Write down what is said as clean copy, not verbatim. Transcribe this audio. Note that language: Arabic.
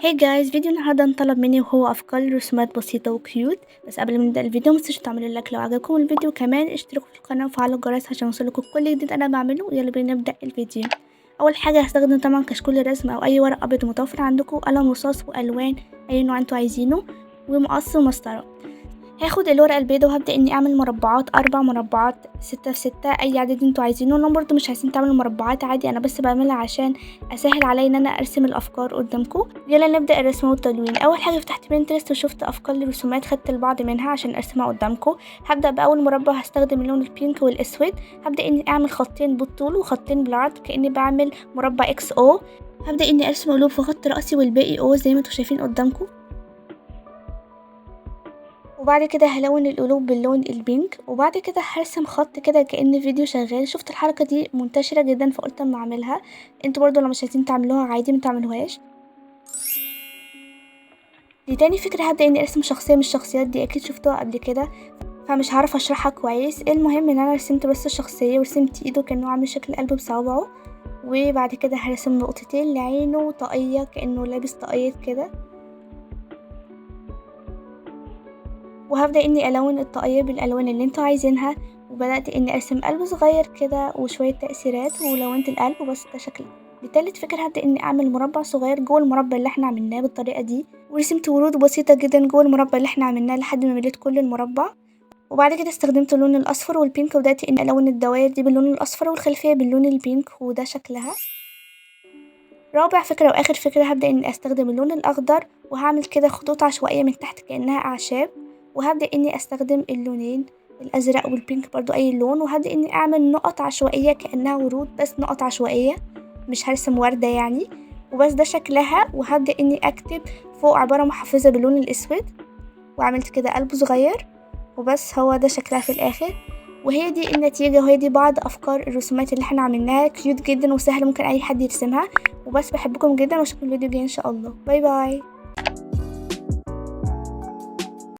هاي جايز، فيديو النهارده انطلب مني وهو افكار رسومات بسيطه وكيوت. بس قبل ما نبدا الفيديو متنسوش تعملوا لايك لو عجبكم الفيديو، كمان اشتركوا في القناه وفعلوا الجرس عشان يوصلكوا كل جديد انا بعمله. يلا بينا نبدا الفيديو. اول حاجه هستخدم طبعا كشكول رسم او اي ورق ابيض متوفر عندكم، قلم رصاص والوان اي نوع انتوا عايزينه، ومقص ومسطره. هاخد الورقة البيضة وهبدأ اني اعمل مربعات، 4 مربعات 6 في 6 اي عدد انتوا عايزينه. لو برضو مش عايزين تعملوا مربعات عادي، انا بس بعملها عشان اسهل عليا ان انا ارسم الافكار قدامكم. يلا نبدأ الرسم والتلوين. اول حاجة فتحت بنترست وشفت افكار للرسومات، خدت البعض منها عشان ارسمها قدامكم. هبدأ باول مربع، هستخدم اللون البينك والاسود. هبدأ اني اعمل خطين بالطول وخطين بالعرض كأني بعمل مربع اكس او. هبدأ اني ارسم قلوب في خط رأسي والباقي او زي ما انتوا شايفين قدامكم. وبعد كده هلون القلوب باللون البينك، وبعد كده هرسم خط كده كأن فيديو شغال. شفت الحركة دي منتشرة جدا فقلت اما اعملها. انتوا برضو لو مش عايزين تعملوها عادي ما تعملوهاش. دي تاني فكرة، هبدأ اني ارسم شخصية من الشخصيات دي، اكيد شفتوها قبل كده فمش هعرف اشرحها كويس. المهم ان انا رسمت بس الشخصية ورسمت ايده كأنه عامل شكل قلب بصوابعه، وبعد كده هرسم نقطتين لعينه وطاقية كأنه لابس طاقية كده. وهبدأ اني الون الطاقية بالالوان اللي انتوا عايزينها، وبدأت اني ارسم قلب صغير كده وشوية تأثيرات ولونت القلب وبس. ده شكل. بتالت فكرة هبدأ اني اعمل مربع صغير جوه المربع اللي احنا عملناه بالطريقة دي، ورسمت ورود بسيطة جدا جوه المربع اللي احنا عملناه لحد ما مليت كل المربع. وبعد كده استخدمت اللون الاصفر والبينك، وبدأت اني الون الدوائر دي باللون الاصفر والخلفية باللون البينك، وده شكلها. رابع فكرة واخر فكرة هبدأ اني استخدم اللون الاخضر، وهعمل كده خطوط عشوائية من تحت كأنها اعشاب. وهبدأ اني استخدم اللونين الازرق والبينك برضو اي لون، وهبدأ اني اعمل نقط عشوائية كأنها ورود بس نقط عشوائية، مش هرسم وردة يعني. وبس ده شكلها. وهبدأ اني اكتب فوق عبارة محفزة باللون الاسود، وعملت كده قلب صغير. وبس هو ده شكلها في الاخر، وهي دي النتيجة، وهي دي بعض افكار الرسومات اللي احنا عملناها. كيوت جدا وسهلة، ممكن اي حد يرسمها. وبس بحبكم جدا واشوفكم الفيديو الجاي ان شاء الله. باي باي.